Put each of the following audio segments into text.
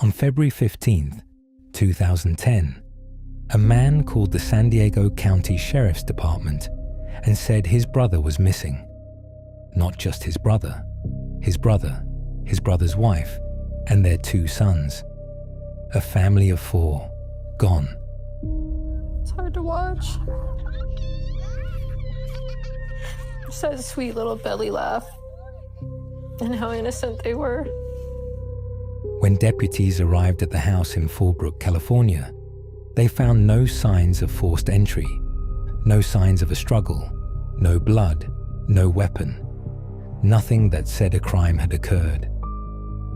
On February 15th, 2010, a man called the San Diego County Sheriff's Department and said his brother was missing. Not just his brother, his brother's wife, and their 2 sons. A family of 4, gone. It's hard to watch. Just that sweet little belly laugh and how innocent they were. When deputies arrived at the house in Fallbrook, California, they found no signs of forced entry, no signs of a struggle, no blood, no weapon, nothing that said a crime had occurred.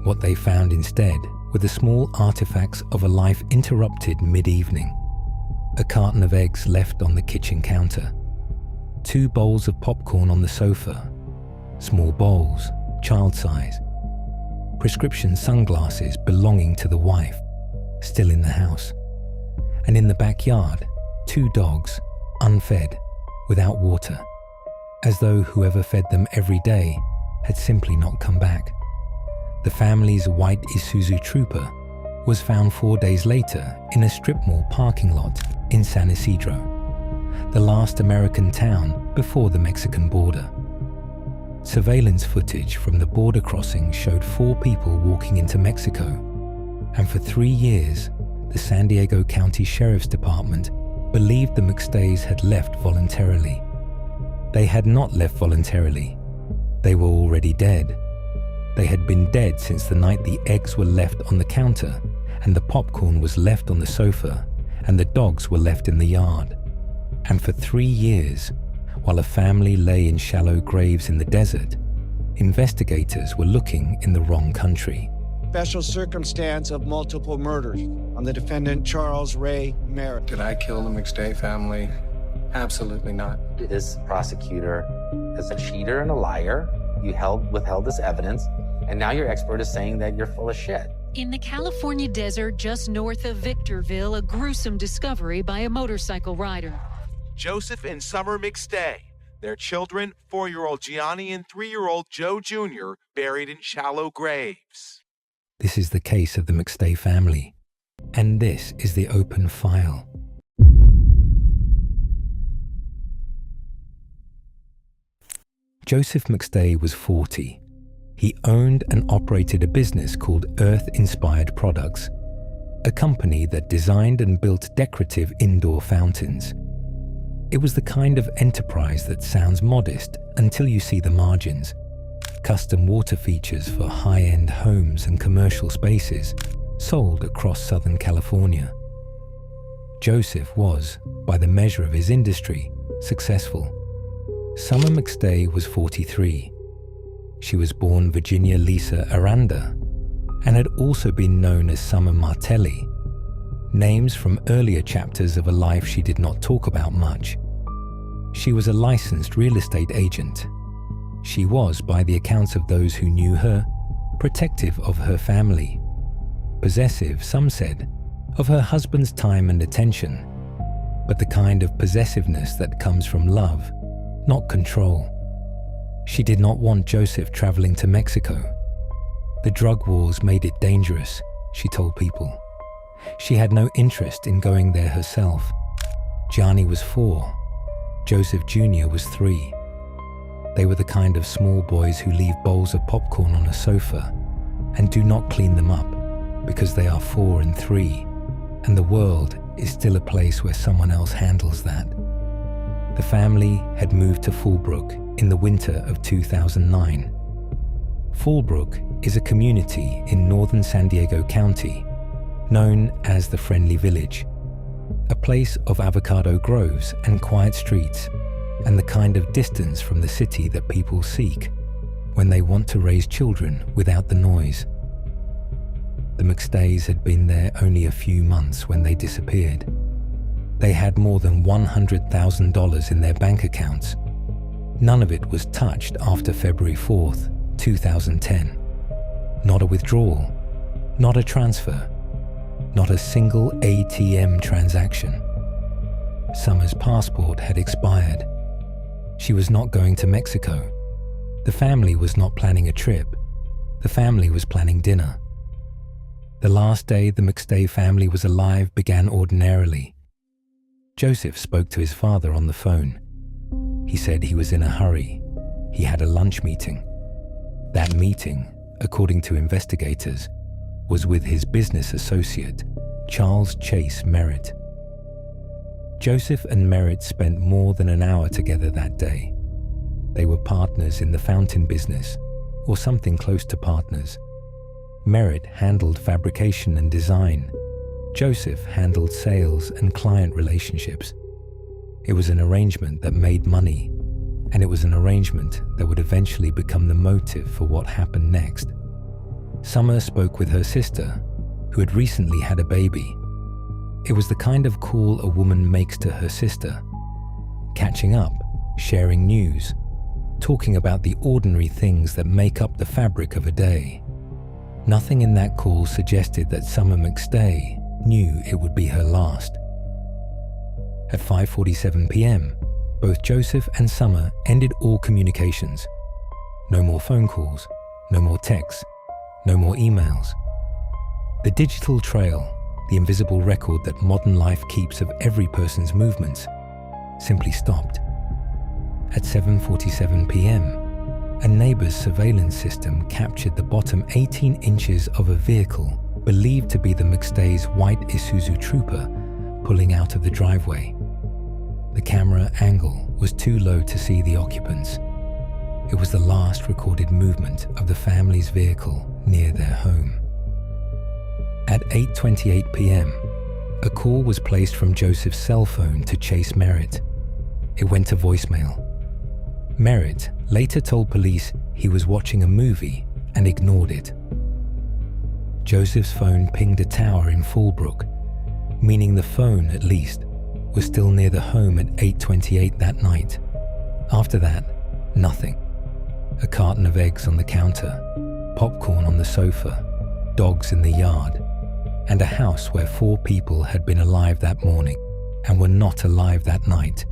What they found instead were the small artifacts of a life interrupted mid-evening. A carton of eggs left on the kitchen counter, 2 bowls of popcorn on the sofa, small bowls, child size, prescription sunglasses belonging to the wife, still in the house, and in the backyard, 2 dogs, unfed, without water, as though whoever fed them every day had simply not come back. The family's white Isuzu Trooper was found 4 days later in a strip mall parking lot in San Isidro, the last American town before the Mexican border. Surveillance footage from the border crossing showed 4 people walking into Mexico, and for 3 years, the San Diego County Sheriff's Department believed the McStays had left voluntarily. They had not left voluntarily. They were already dead. They had been dead since the night the eggs were left on the counter and the popcorn was left on the sofa and the dogs were left in the yard. And for 3 years, while a family lay in shallow graves in the desert, investigators were looking in the wrong country. Special circumstance of multiple murders on the defendant Charles Ray Merritt. Did I kill the McStay family? Absolutely not. This prosecutor is a cheater and a liar. You withheld this evidence, and now your expert is saying that you're full of shit. In the California desert just north of Victorville, a gruesome discovery by a motorcycle rider. Joseph and Summer McStay. Their children, 4-year-old Gianni and 3-year-old Joe Jr., buried in shallow graves. This is the case of the McStay family, and this is the open file. Joseph McStay was 40. He owned and operated a business called Earth Inspired Products, a company that designed and built decorative indoor fountains. It was the kind of enterprise that sounds modest until you see the margins. Custom water features for high-end homes and commercial spaces, sold across Southern California. Joseph was, by the measure of his industry, successful. Summer McStay was 43. She was born Virginia Lisa Aranda and had also been known as Summer Martelli, names from earlier chapters of a life she did not talk about much. She was a licensed real estate agent. She was, by the accounts of those who knew her, protective of her family, possessive, some said, of her husband's time and attention, but the kind of possessiveness that comes from love, not control. She did not want Joseph traveling to Mexico. The drug wars made it dangerous, she told people. She had no interest in going there herself. Gianni was 4. Joseph Jr. was 3. They were the kind of small boys who leave bowls of popcorn on a sofa and do not clean them up because they are 4 and 3, and the world is still a place where someone else handles that. The family had moved to Fallbrook in the winter of 2009. Fallbrook is a community in northern San Diego County known as the Friendly Village, a place of avocado groves and quiet streets, and the kind of distance from the city that people seek when they want to raise children without the noise. The McStays had been there only a few months when they disappeared. They had more than $100,000 in their bank accounts. None of it was touched after February 4th, 2010. Not a withdrawal, not a transfer, not a single ATM transaction. Summer's passport had expired. She was not going to Mexico. The family was not planning a trip. The family was planning dinner. The last day the McStay family was alive began ordinarily. Joseph spoke to his father on the phone. He said he was in a hurry. He had a lunch meeting. That meeting, according to investigators, was with his business associate, Charles Chase Merritt. Joseph and Merritt spent more than an hour together that day. They were partners in the fountain business, or something close to partners. Merritt handled fabrication and design. Joseph handled sales and client relationships. It was an arrangement that made money, and it was an arrangement that would eventually become the motive for what happened next. Summer spoke with her sister, who had recently had a baby. It was the kind of call a woman makes to her sister, catching up, sharing news, talking about the ordinary things that make up the fabric of a day. Nothing in that call suggested that Summer McStay knew it would be her last. At 5:47 p.m., both Joseph and Summer ended all communications. No more phone calls, no more texts, no more emails. The digital trail, the invisible record that modern life keeps of every person's movements, simply stopped. At 7:47 p.m., a neighbor's surveillance system captured the bottom 18 inches of a vehicle believed to be the McStay's white Isuzu Trooper pulling out of the driveway. The camera angle was too low to see the occupants. It was the last recorded movement of the family's vehicle near their home. At 8:28 p.m., a call was placed from Joseph's cell phone to Chase Merritt. It went to voicemail. Merritt later told police he was watching a movie and ignored it. Joseph's phone pinged a tower in Fallbrook, meaning the phone, at least, was still near the home at 8:28 that night. After that, nothing. A carton of eggs on the counter, popcorn on the sofa, dogs in the yard, and a house where 4 people had been alive that morning and were not alive that night,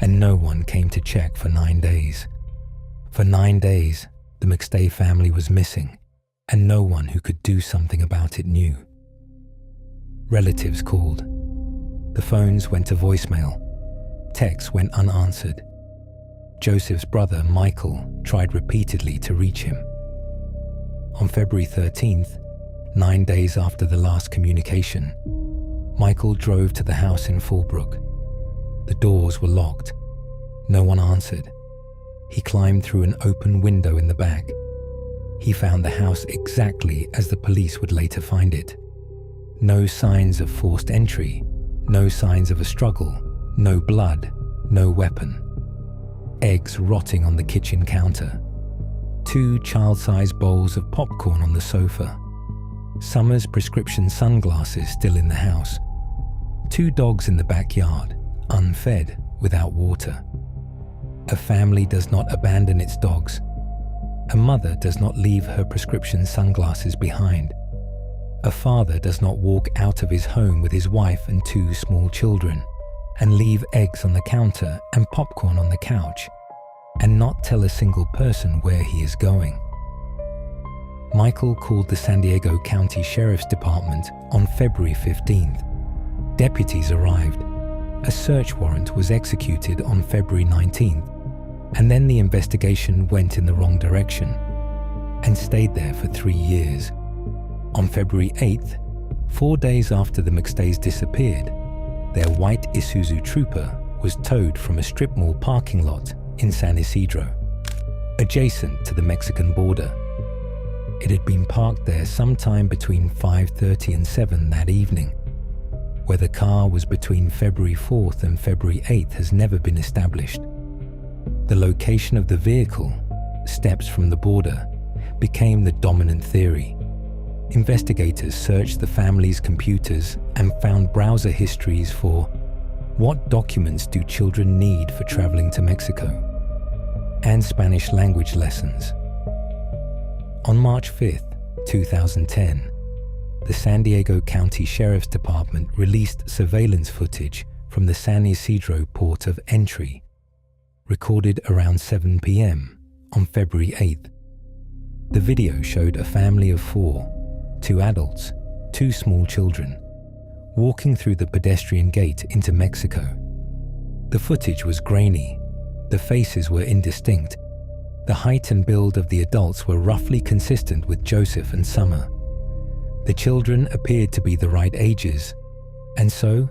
and no one came to check for 9 days. For 9 days, the McStay family was missing, and no one who could do something about it knew. Relatives called. The phones went to voicemail. Texts went unanswered. Joseph's brother, Michael, tried repeatedly to reach him. On February 13th, 9 days after the last communication, Michael drove to the house in Fallbrook. The doors were locked. No one answered. He climbed through an open window in the back. He found the house exactly as the police would later find it. No signs of forced entry, no signs of a struggle, no blood, no weapon. Eggs rotting on the kitchen counter. 2 child-sized bowls of popcorn on the sofa. Summer's prescription sunglasses still in the house. 2 dogs in the backyard, unfed, without water. A family does not abandon its dogs. A mother does not leave her prescription sunglasses behind. A father does not walk out of his home with his wife and 2 small children and leave eggs on the counter and popcorn on the couch and not tell a single person where he is going. Michael called the San Diego County Sheriff's Department on February 15th. Deputies arrived. A search warrant was executed on February 19th, and then the investigation went in the wrong direction and stayed there for 3 years. On February 8th, 4 days after the McStays disappeared, their white Isuzu Trooper was towed from a strip mall parking lot in San Isidro, adjacent to the Mexican border. It had been parked there sometime between 5:30 and 7 that evening. Where the car was between February 4th and February 8th has never been established. The location of the vehicle, steps from the border, became the dominant theory. Investigators searched the family's computers and found browser histories for what documents do children need for traveling to Mexico, and Spanish language lessons. On March 5th, 2010, the San Diego County Sheriff's Department released surveillance footage from the San Isidro port of entry, recorded around 7 p.m. on February 8th. The video showed a family of 4, 2 adults, 2 small children, walking through the pedestrian gate into Mexico. The footage was grainy, the faces were indistinct, the height and build of the adults were roughly consistent with Joseph and Summer. The children appeared to be the right ages, and so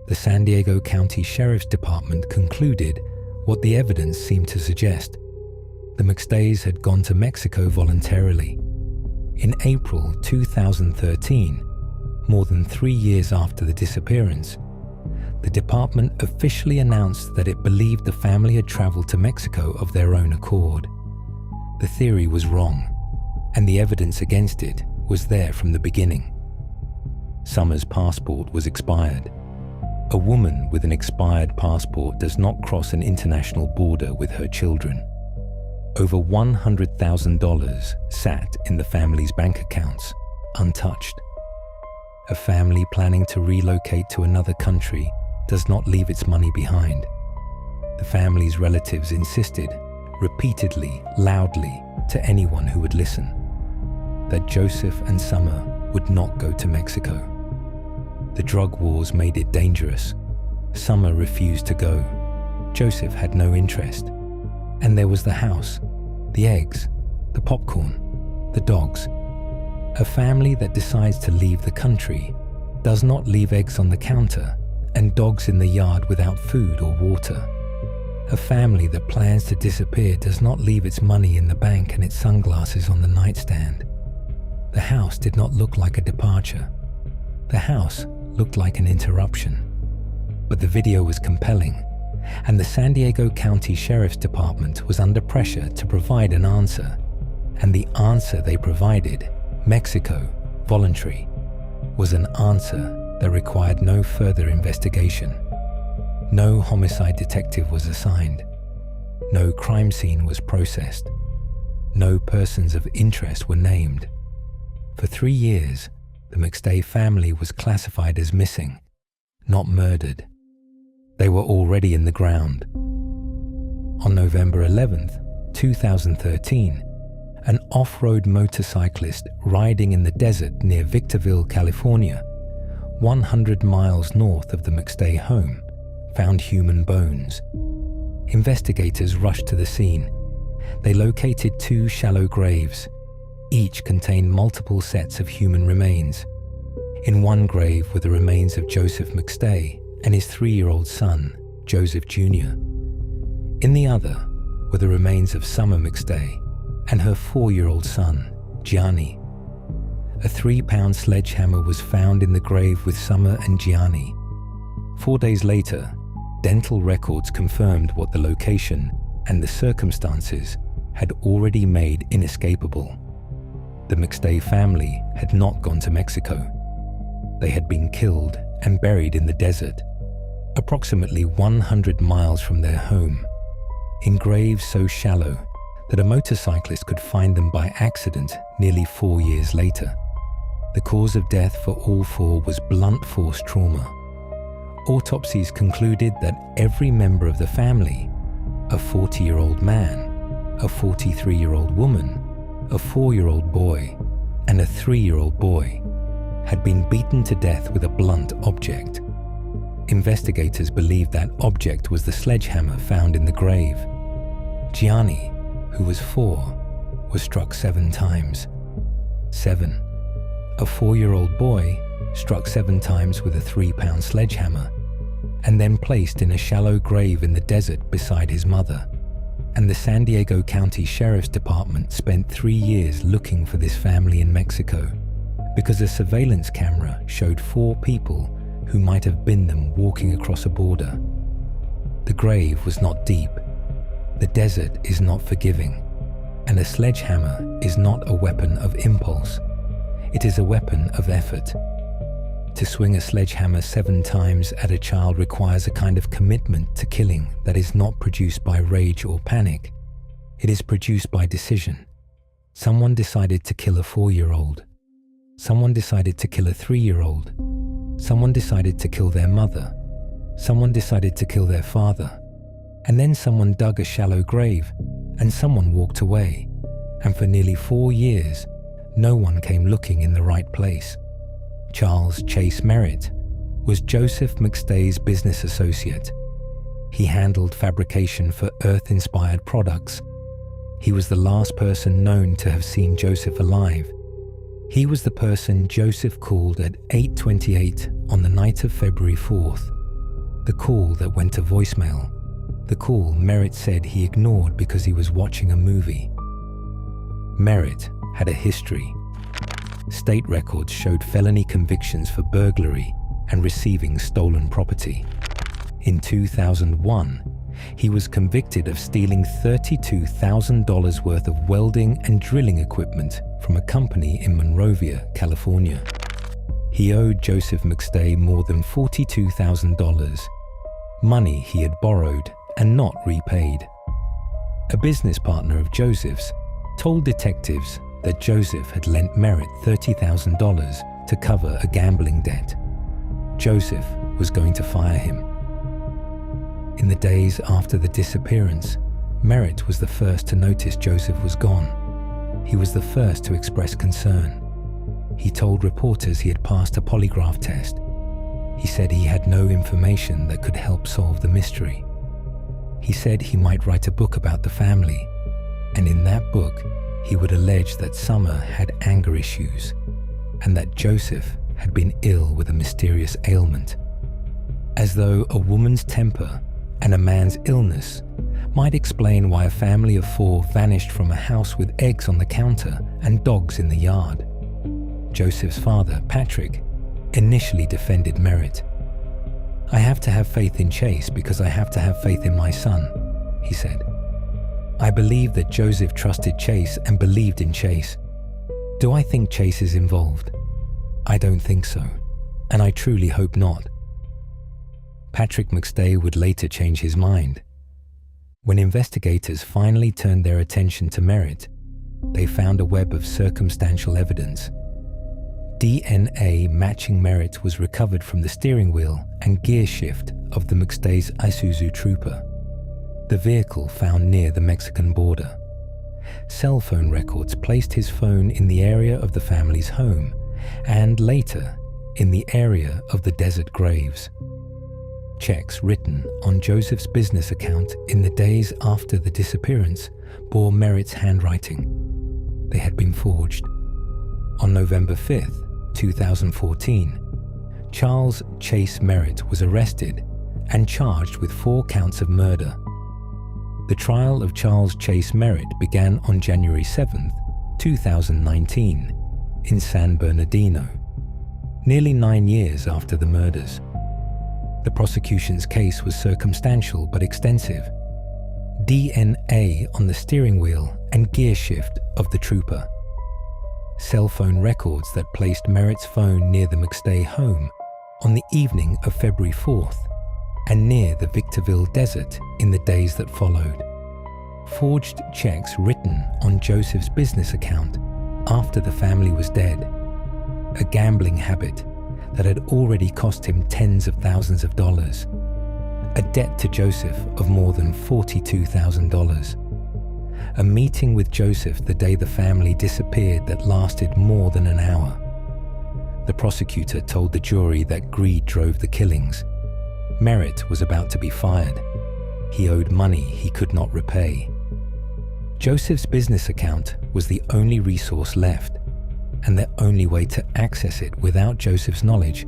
the San Diego County Sheriff's Department concluded what the evidence seemed to suggest. The McStays had gone to Mexico voluntarily. In April 2013, more than 3 years after the disappearance, the department officially announced that it believed the family had traveled to Mexico of their own accord. The theory was wrong, and the evidence against it was there from the beginning. Summer's passport was expired. A woman with an expired passport does not cross an international border with her children. Over $100,000 sat in the family's bank accounts, untouched. A family planning to relocate to another country does not leave its money behind. The family's relatives insisted, repeatedly, loudly, to anyone who would listen, that Joseph and Summer would not go to Mexico. The drug wars made it dangerous. Summer refused to go. Joseph had no interest. And there was the house, the eggs, the popcorn, the dogs. A family that decides to leave the country does not leave eggs on the counter and dogs in the yard without food or water. A family that plans to disappear does not leave its money in the bank and its sunglasses on the nightstand. The house did not look like a departure. The house looked like an interruption. But the video was compelling, and the San Diego County Sheriff's Department was under pressure to provide an answer. And the answer they provided, Mexico, voluntary, was an answer that required no further investigation. No homicide detective was assigned. No crime scene was processed. No persons of interest were named. For 3 years, the McStay family was classified as missing, not murdered. They were already in the ground. On November 11th, 2013, an off-road motorcyclist riding in the desert near Victorville, California, 100 miles north of the McStay home, found human bones. Investigators rushed to the scene. They located 2 shallow graves. Each contained multiple sets of human remains. In one grave were the remains of Joseph McStay and his 3-year-old son, Joseph Jr. In the other were the remains of Summer McStay and her 4-year-old son, Gianni. A 3-pound sledgehammer was found in the grave with Summer and Gianni. 4 days later, dental records confirmed what the location and the circumstances had already made inescapable. The McStay family had not gone to Mexico. They had been killed and buried in the desert, approximately 100 miles from their home, in graves so shallow that a motorcyclist could find them by accident nearly 4 years later. The cause of death for all 4 was blunt force trauma. Autopsies concluded that every member of the family, a 40-year-old man, a 43-year-old woman, a 4-year-old boy, and a 3-year-old boy, had been beaten to death with a blunt object. Investigators believed that object was the sledgehammer found in the grave. Gianni, who was 4, was struck 7 times. 7. A 4-year-old boy struck 7 times with a 3-pound sledgehammer, and then placed in a shallow grave in the desert beside his mother. And the San Diego County Sheriff's Department spent 3 years looking for this family in Mexico, because a surveillance camera showed 4 people who might have been them walking across a border. The grave was not deep. The desert is not forgiving, and a sledgehammer is not a weapon of impulse. It is a weapon of effort. To swing a sledgehammer 7 times at a child requires a kind of commitment to killing that is not produced by rage or panic. It is produced by decision. Someone decided to kill a 4-year-old. Someone decided to kill a 3-year-old. Someone decided to kill their mother. Someone decided to kill their father. And then someone dug a shallow grave, and someone walked away. And for nearly 4 years, no one came looking in the right place. Charles Chase Merritt, was Joseph McStay's business associate. He handled fabrication for Earth-inspired products. He was the last person known to have seen Joseph alive. He was the person Joseph called at 8:28 on the night of February 4th. The call that went to voicemail. The call Merritt said he ignored because he was watching a movie. Merritt had a history. State records showed felony convictions for burglary and receiving stolen property. In 2001, he was convicted of stealing $32,000 worth of welding and drilling equipment from a company in Monrovia, California. He owed Joseph McStay more than $42,000, money he had borrowed and not repaid. A business partner of Joseph's told detectives that Joseph had lent Merritt $30,000 to cover a gambling debt. Joseph was going to fire him. In the days after the disappearance, Merritt was the first to notice Joseph was gone. He was the first to express concern. He told reporters he had passed a polygraph test. He said he had no information that could help solve the mystery. He said he might write a book about the family, and in that book, he would allege that Summer had anger issues and that Joseph had been ill with a mysterious ailment. As though a woman's temper and a man's illness might explain why a family of 4 vanished from a house with eggs on the counter and dogs in the yard. Joseph's father, Patrick, initially defended Merritt. "I have to have faith in Chase because I have to have faith in my son," he said. "I believe that Joseph trusted Chase and believed in Chase. Do I think Chase is involved? I don't think so, and I truly hope not." Patrick McStay would later change his mind. When investigators finally turned their attention to Merritt, they found a web of circumstantial evidence. DNA matching Merritt was recovered from the steering wheel and gear shift of the McStay's Isuzu Trooper, the vehicle found near the Mexican border. Cell phone records placed his phone in the area of the family's home and later in the area of the desert graves. Checks written on Joseph's business account in the days after the disappearance bore Merritt's handwriting. They had been forged. On November 5th, 2014, Charles Chase Merritt was arrested and charged with 4 counts of murder. The trial of Charles Chase Merritt began on January 7th, 2019, in San Bernardino, nearly 9 years after the murders. The prosecution's case was circumstantial but extensive. DNA on the steering wheel and gear shift of the Trooper. Cell phone records that placed Merritt's phone near the McStay home on the evening of February 4th and near the Victorville Desert in the days that followed. Forged checks written on Joseph's business account after the family was dead. A gambling habit that had already cost him tens of thousands of dollars. A debt to Joseph of more than $42,000. A meeting with Joseph the day the family disappeared that lasted more than an hour. The prosecutor told the jury that greed drove the killings. Merritt was about to be fired. He owed money he could not repay. Joseph's business account was the only resource left, and the only way to access it without Joseph's knowledge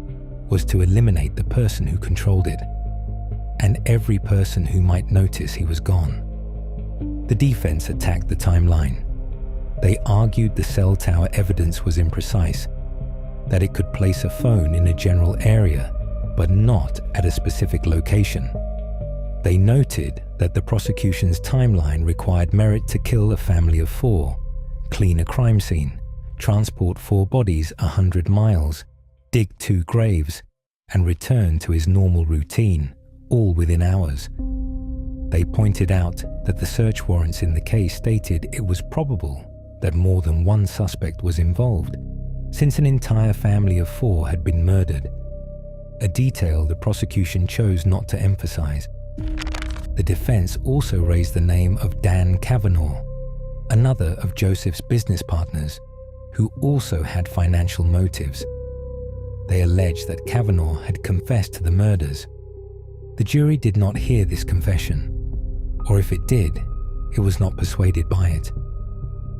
was to eliminate the person who controlled it, and every person who might notice he was gone. The defense attacked the timeline. They argued the cell tower evidence was imprecise, that it could place a phone in a general area, but not at a specific location. They noted that the prosecution's timeline required Merritt to kill a family of 4, clean a crime scene, transport 4 bodies 100 miles, dig 2 graves, and return to his normal routine, all within hours. They pointed out that the search warrants in the case stated it was probable that more than one suspect was involved, since an entire family of 4 had been murdered, a detail the prosecution chose not to emphasize. The defense also raised the name of Dan Kavanaugh, another of Joseph's business partners, who also had financial motives. they alleged that Kavanaugh had confessed to the murders. The jury did not hear this confession, or if it did, it was not persuaded by it.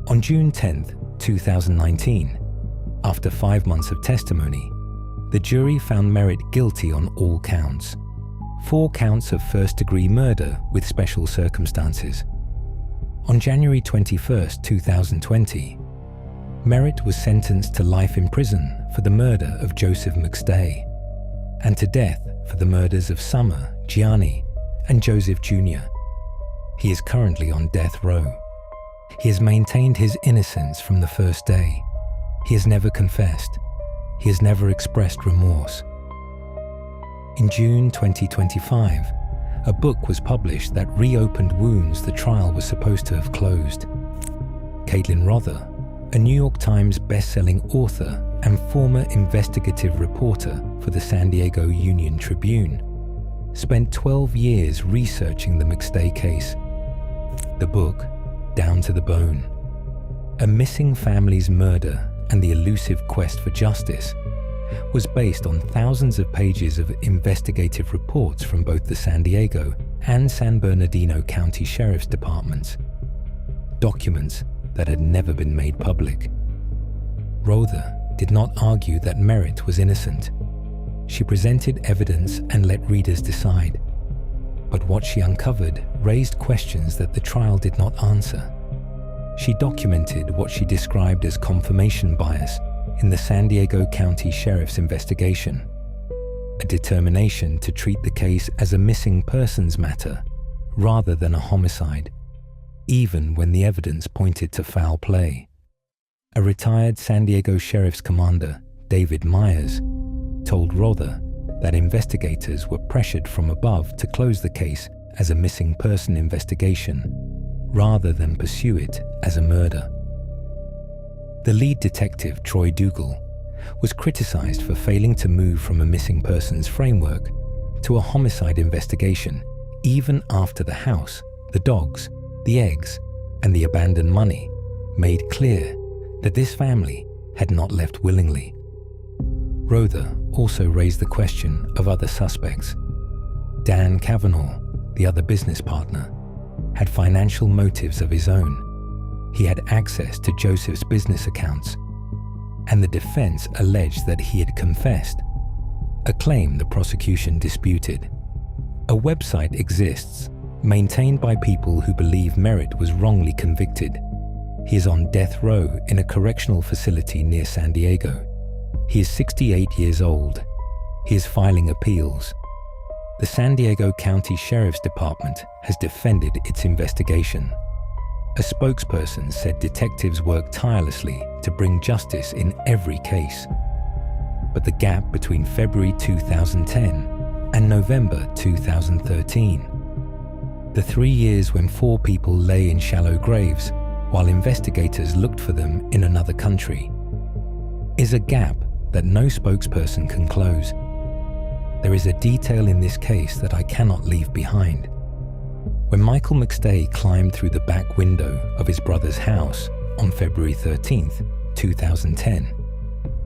On June 10, 2019, after 5 months of testimony, the jury found Merritt guilty on all counts. 4 counts of first-degree murder with special circumstances. On January 21, 2020, Merritt was sentenced to life in prison for the murder of Joseph McStay and to death for the murders of Summer, Gianni, and Joseph Jr. He is currently on death row. He has maintained his innocence from the first day. He has never confessed. He has never expressed remorse. In June 2025, a book was published that reopened wounds the trial was supposed to have closed. Caitlin Rother, a New York Times best-selling author and former investigative reporter for the San Diego Union-Tribune, spent 12 years researching the McStay case. The book, Down to the Bone, A Missing Family's Murder and the Elusive Quest for Justice, was based on thousands of pages of investigative reports from both the San Diego and San Bernardino County Sheriff's Departments, documents that had never been made public. Rother did not argue that Merritt was innocent. She presented evidence and let readers decide. But what she uncovered raised questions that the trial did not answer. She documented what she described as confirmation bias in the San Diego County Sheriff's investigation, a determination to treat the case as a missing persons matter rather than a homicide, even when the evidence pointed to foul play. A retired San Diego Sheriff's commander, David Myers, told Rother that investigators were pressured from above to close the case as a missing person investigation rather than pursue it as a murder. The lead detective, Troy Dougal, was criticized for failing to move from a missing persons framework to a homicide investigation even after the house, the dogs, the eggs, and the abandoned money made clear that this family had not left willingly. Rother also raised the question of other suspects. Dan Kavanaugh, the other business partner, had financial motives of his own. He had access to Joseph's business accounts, and the defense alleged that he had confessed, a claim the prosecution disputed. A website exists, maintained by people who believe Merritt was wrongly convicted. He is on death row in a correctional facility near San Diego. He is 68 years old. He is filing appeals. The San Diego County Sheriff's Department has defended its investigation. A spokesperson said detectives work tirelessly to bring justice in every case. But the gap between February 2010 and November 2013, the 3 years when 4 people lay in shallow graves while investigators looked for them in another country, is a gap that no spokesperson can close. There is a detail in this case that I cannot leave behind. When Michael McStay climbed through the back window of his brother's house on February 13, 2010,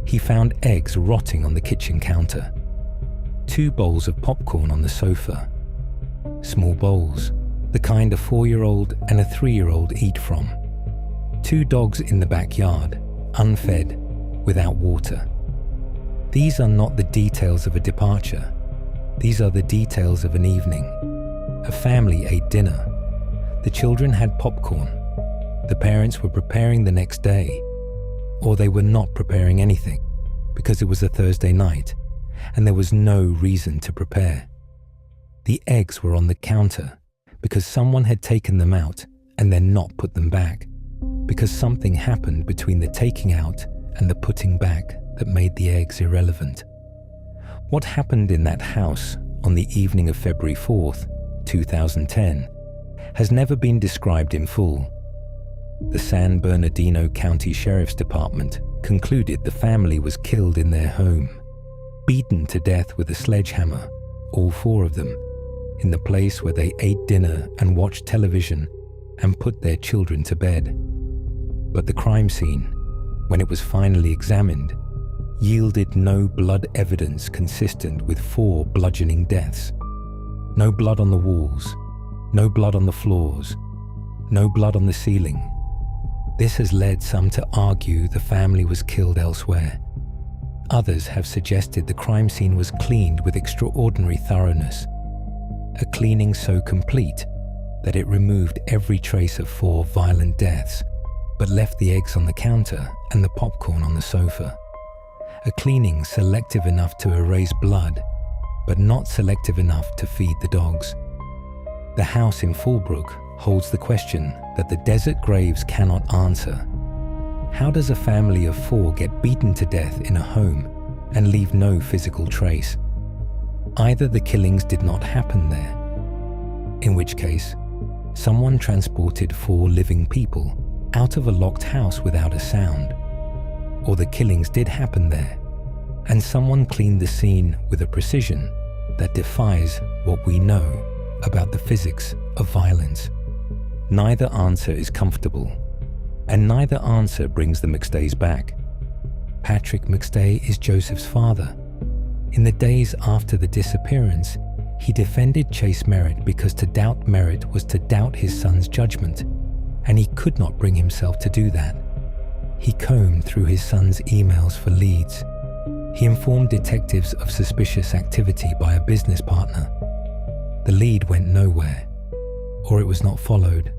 he found eggs rotting on the kitchen counter, 2 bowls of popcorn on the sofa, small bowls, the kind a 4-year-old and a 3-year-old eat from, 2 dogs in the backyard, unfed, without water. These are not the details of a departure. These are the details of an evening. A family ate dinner. The children had popcorn. The parents were preparing the next day, or they were not preparing anything because it was a Thursday night and there was no reason to prepare. The eggs were on the counter because someone had taken them out and then not put them back, because something happened between the taking out and the putting back that made the eggs irrelevant. What happened in that house on the evening of February 4th, 2010, has never been described in full. The San Bernardino County Sheriff's Department concluded the family was killed in their home, beaten to death with a sledgehammer, all 4 of them, in the place where they ate dinner and watched television and put their children to bed. But the crime scene, when it was finally examined, yielded no blood evidence consistent with 4 bludgeoning deaths. No blood on the walls, no blood on the floors, no blood on the ceiling. This has led some to argue the family was killed elsewhere. Others have suggested the crime scene was cleaned with extraordinary thoroughness, a cleaning so complete that it removed every trace of 4 violent deaths, but left the eggs on the counter and the popcorn on the sofa. A cleaning selective enough to erase blood, but not selective enough to feed the dogs. The house in Fallbrook holds the question that the desert graves cannot answer. How does a family of 4 get beaten to death in a home and leave no physical trace? Either the killings did not happen there, in which case, someone transported 4 living people out of a locked house without a sound, or the killings did happen there, and someone cleaned the scene with a precision that defies what we know about the physics of violence. Neither answer is comfortable, and neither answer brings the McStays back. Patrick McStay is Joseph's father. In the days after the disappearance, he defended Chase Merritt because to doubt Merritt was to doubt his son's judgment, and he could not bring himself to do that. He combed through his son's emails for leads. He informed detectives of suspicious activity by a business partner. The lead went nowhere, or it was not followed,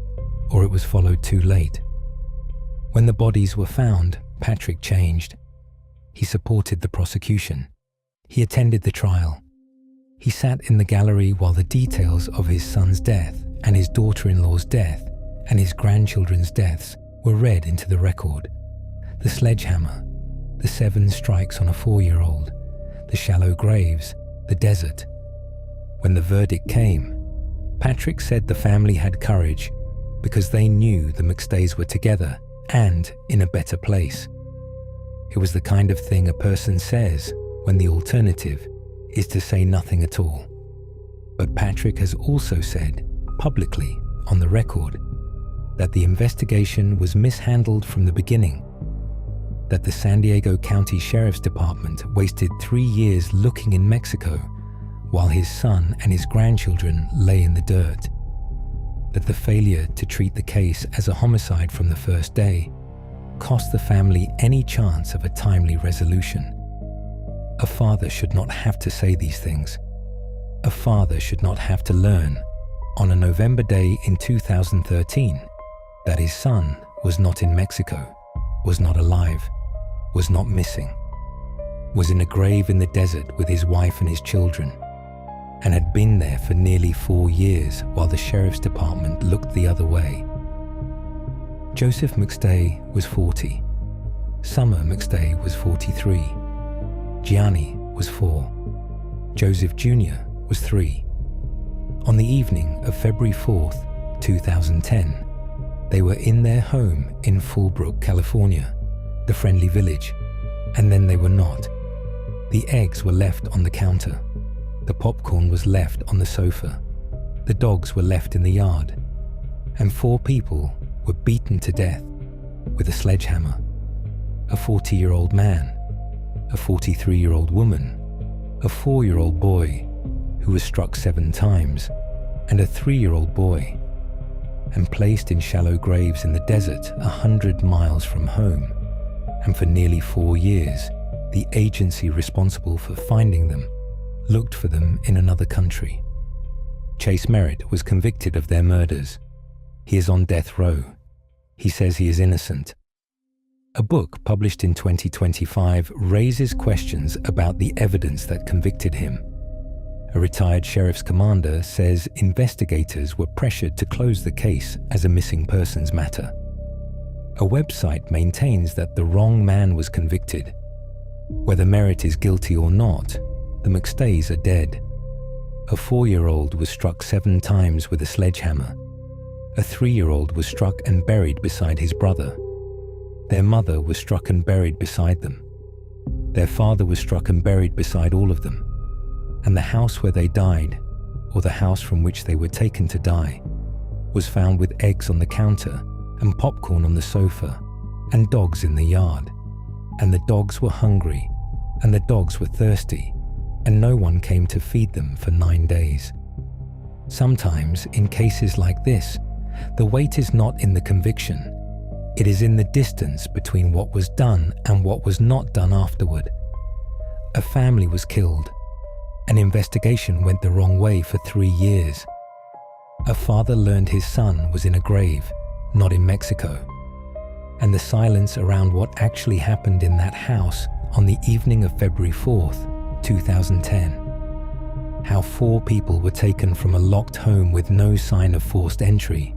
or it was followed too late. When the bodies were found, Patrick changed. He supported the prosecution. He attended the trial. He sat in the gallery while the details of his son's death and his daughter-in-law's death and his grandchildren's deaths were read into the record. The sledgehammer, the 7 strikes on a 4-year-old, the shallow graves, the desert. When the verdict came, Patrick said the family had courage because they knew the McStays were together and in a better place. It was the kind of thing a person says when the alternative is to say nothing at all. But Patrick has also said, publicly, on the record, that the investigation was mishandled from the beginning, that the San Diego County Sheriff's Department wasted 3 years looking in Mexico while his son and his grandchildren lay in the dirt, that the failure to treat the case as a homicide from the first day cost the family any chance of a timely resolution. A father should not have to say these things. A father should not have to learn on a November day in 2013 that his son was not in Mexico, was not alive, was not missing, was in a grave in the desert with his wife and his children, and had been there for nearly 4 years while the sheriff's department looked the other way. Joseph McStay was 40. Summer McStay was 43. Gianni was 4. Joseph Jr. was 3. On the evening of February 4th, 2010, they were in their home in Fallbrook, California, the friendly village, and then they were not. The eggs were left on the counter. The popcorn was left on the sofa. The dogs were left in the yard. And 4 people were beaten to death with a sledgehammer. A 40-year-old man, a 43-year-old woman, a 4-year-old boy who was struck 7 times, and a 3-year-old boy, and placed in shallow graves in the desert 100 miles from home. And for nearly 4 years, the agency responsible for finding them looked for them in another country. Chase Merritt was convicted of their murders. He is on death row. He says he is innocent. A book published in 2025 raises questions about the evidence that convicted him. A retired sheriff's commander says investigators were pressured to close the case as a missing persons matter. A website maintains that the wrong man was convicted. Whether Merritt is guilty or not, the McStays are dead. A 4-year-old was struck 7 times with a sledgehammer. A 3-year-old was struck and buried beside his brother. Their mother was struck and buried beside them. Their father was struck and buried beside all of them. And the house where they died, or the house from which they were taken to die, was found with eggs on the counter and popcorn on the sofa and dogs in the yard. And the dogs were hungry and the dogs were thirsty, and no one came to feed them for 9 days. Sometimes, in cases like this, the weight is not in the conviction. It is in the distance between what was done and what was not done afterward. A family was killed. An investigation went the wrong way for 3 years. A father learned his son was in a grave, not in Mexico. And the silence around what actually happened in that house on the evening of February 4th, 2010. How 4 people were taken from a locked home with no sign of forced entry.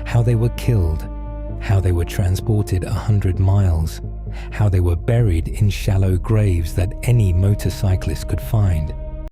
How they were killed. How they were transported 100 miles. How they were buried in shallow graves that any motorcyclist could find.